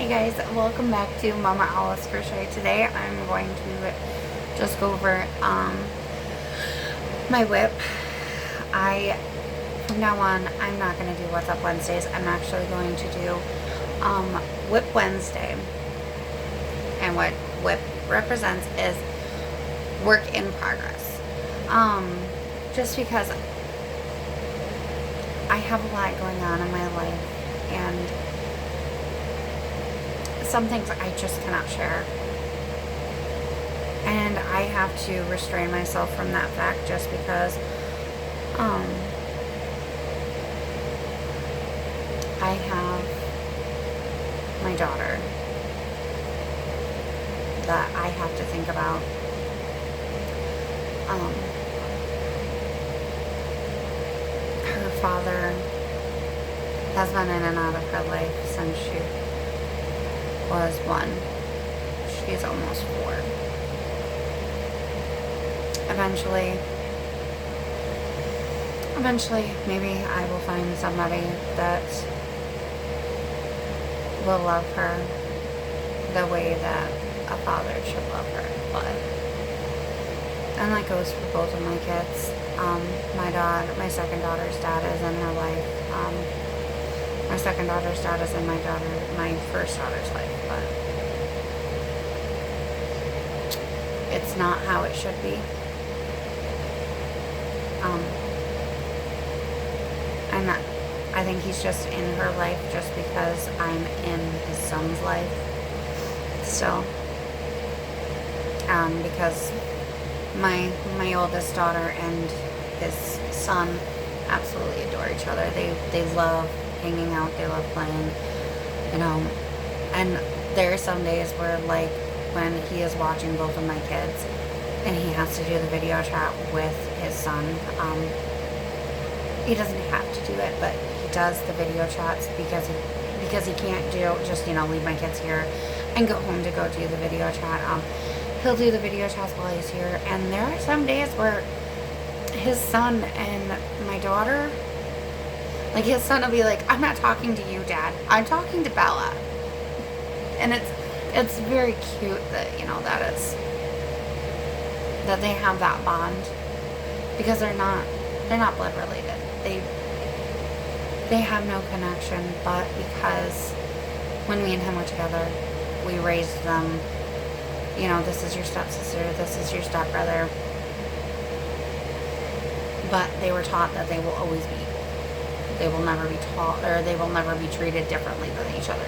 Hey guys, welcome back to Mama Alice Crochet. Today I'm going to just go over my WIP. From now on, I'm not going to do What's Up Wednesdays. I'm actually going to do WIP Wednesday. And what WIP represents is work in progress. Just because I have a lot going on in my life, and some things I just cannot share, and I have to restrain myself from that fact just because I have my daughter that I have to think about. Her father has been in and out of her life since she was 1. She's almost 4. Eventually, maybe I will find somebody that will love her the way that a father should love her. And that goes for both of my kids. My second daughter's dad is in her life. My second daughter's dad is in my first daughter's life, but it's not how it should be. I think he's just in her life just because I'm in his son's life still. Because my oldest daughter and his son absolutely adore each other. They love hanging out, they love playing, and there are some days where, like, when he is watching both of my kids and he has to do the video chat with his son, he doesn't have to do it, but he does the video chats because he can't just leave my kids here and go home to go do the video chat. He'll do the video chats while he's here, and there are some days where his son and my daughter, like, his son will be like, "I'm not talking to you, Dad. I'm talking to Bella." And it's very cute that, that they have that bond, because they're not blood related. They have no connection, but because when me and him were together, we raised them, this is your stepsister, this is your stepbrother. But they were taught that they will always be equal. They will never be taught, or they will never be treated differently than each other.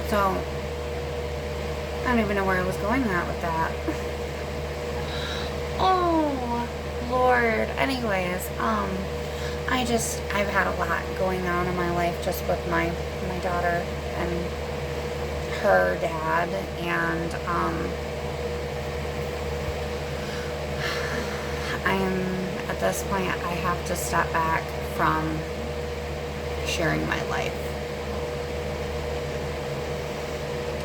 So I don't even know where I was going at with that. Oh, Lord. Anyways, I've had a lot going on in my life just with my daughter and her dad, and at this point, I have to step back from sharing my life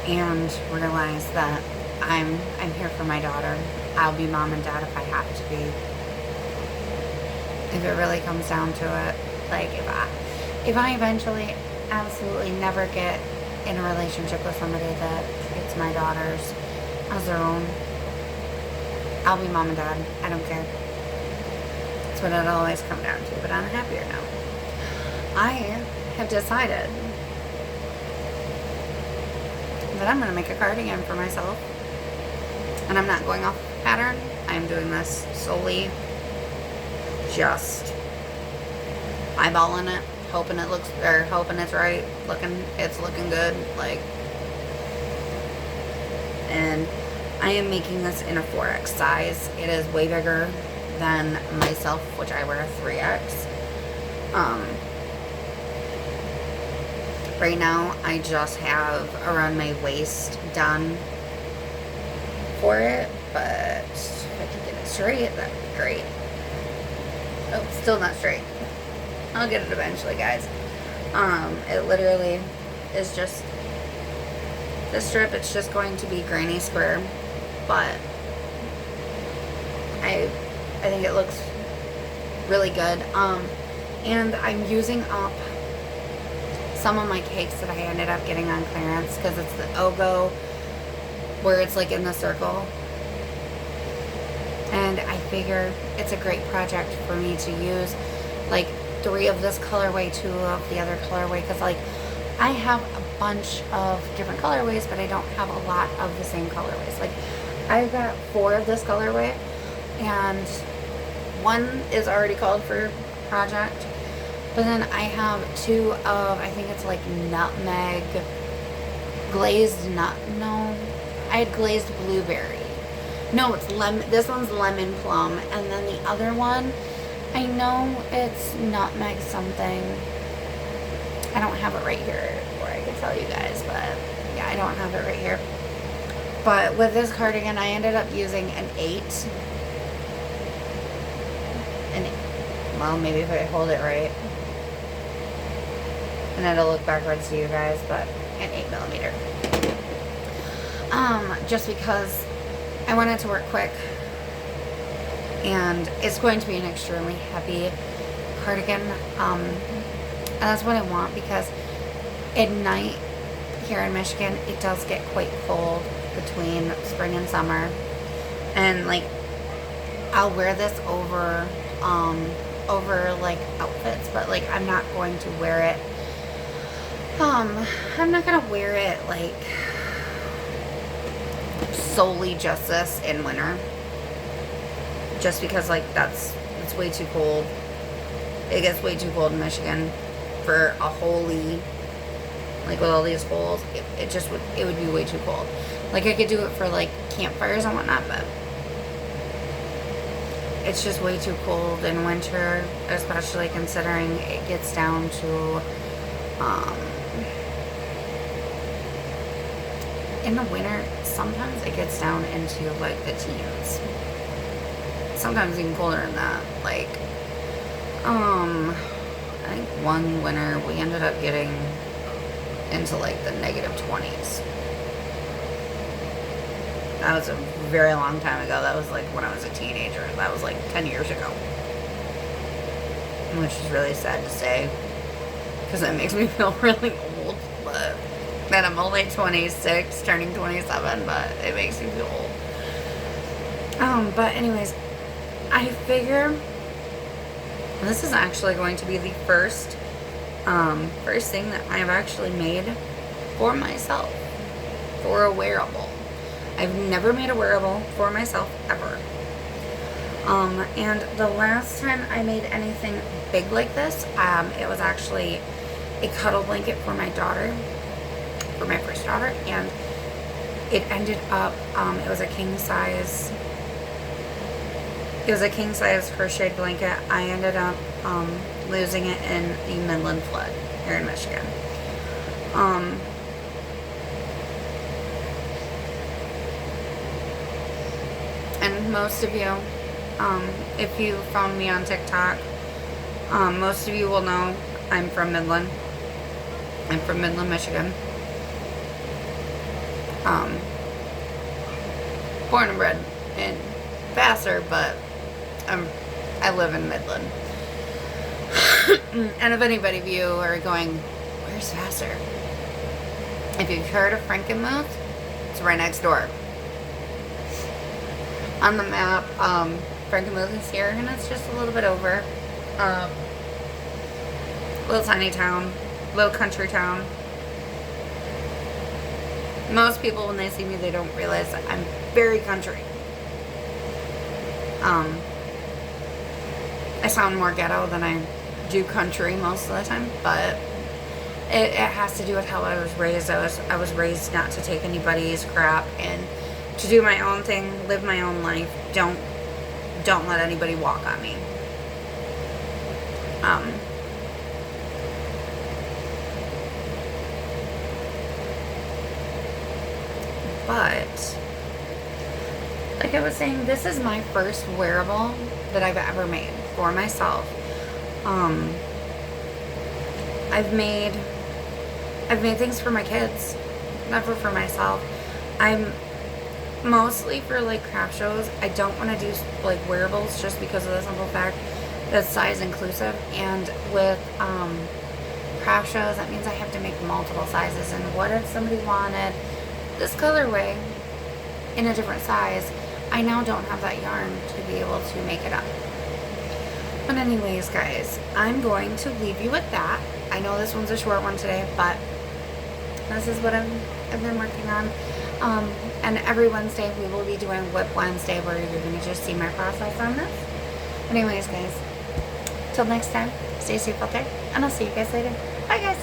and realize that I'm here for my daughter. I'll be mom and dad if I have to be. If it really comes down to it, like, if I eventually absolutely never get in a relationship with somebody that treats my daughters as their own, I'll be mom and dad. I don't care. That's what it'll always come down to, but on a happier note, I have decided that I'm going to make a cardigan for myself, and I'm not going off pattern. I'm doing this solely just eyeballing it, hoping it's right, it's looking good, like. And I am making this in a 4X size. It is way bigger than myself, which I wear a 3X. Right now, I just have around my waist done for it, but if I can get it straight, that'd be great. Oh, still not straight. I'll get it eventually, guys. It literally is just this strip. It's just going to be granny square, but I think it looks really good. And I'm using up some of my cakes that I ended up getting on clearance because it's the Ogo where it's like in the circle. And I figure it's a great project for me to use like 3 of this colorway, 2 of the other colorway, because like I have a bunch of different colorways, but I don't have a lot of the same colorways. Like I've got 4 of this colorway, and 1 is already called for project, but then I have 2 of, I think it's like nutmeg, glazed nut, no, I had glazed blueberry. No, it's lemon. This one's lemon plum, and then the other one, I know it's nutmeg something. I don't have it right here where I can tell you guys, but yeah, I don't have it right here. But with this cardigan, I ended up using an 8. Well, maybe if I hold it right, and it'll look backwards to you guys, but an 8mm. Just because I want it to work quick, and it's going to be an extremely heavy cardigan, and that's what I want, because at night here in Michigan it does get quite cold between spring and summer, and like I'll wear this over like outfits, but like I'm not going to wear it I'm not gonna wear it like solely just this in winter, just because like it's way too cold. It gets way too cold in Michigan for a holy, like with all these holes, it would be way too cold. Like I could do it for like campfires and whatnot, but it's just way too cold in winter, especially considering it gets down to in the winter, sometimes it gets down into like the teens. Sometimes even colder than that. Like, I think one winter we ended up getting into like the -20s. That was a very long time ago. That was like when I was a teenager. That was like 10 years ago. Which is really sad to say, because that makes me feel really old. But then I'm only 26, turning 27, but it makes me feel old. But anyways, I figure this is actually going to be the first thing that I've actually made for myself, for a wearable. I've never made a wearable for myself, ever. And the last time I made anything big like this, it was actually a cuddle blanket for my daughter, for my first daughter, and it ended up, it was a king size crocheted blanket. I ended up losing it in the Midland flood here in Michigan. And most of you, if you found me on TikTok, most of you will know I'm from Midland. I'm from Midland, Michigan. Born and bred in Vassar, but I live in Midland. And if anybody of you are going, where's Vassar? If you've heard of Frankenmuth, it's right next door. On the map, Frankenmuth is here, and it's just a little bit over. Little tiny town, little country town. Most people, when they see me, they don't realize that I'm very country. I sound more ghetto than I do country most of the time, but it has to do with how I was raised. I was raised not to take anybody's crap and to do my own thing, live my own life. Don't let anybody walk on me. But like I was saying, this is my first wearable that I've ever made for myself. I've made things for my kids, never for myself. I'm mostly for like craft shows. I don't want to do like wearables just because of the simple fact that it's size inclusive, and with craft shows, that means I have to make multiple sizes. And what if somebody wanted this colorway in a different size? I now don't have that yarn to be able to make it up. But anyways, guys, I'm going to leave you with that. I know this one's a short one today, but this is what I've been working on. And every Wednesday we will be doing WIP Wednesday, where you're going to just see my process on this. Anyways, guys, till next time, stay safe out there, and I'll see you guys later. Bye, guys.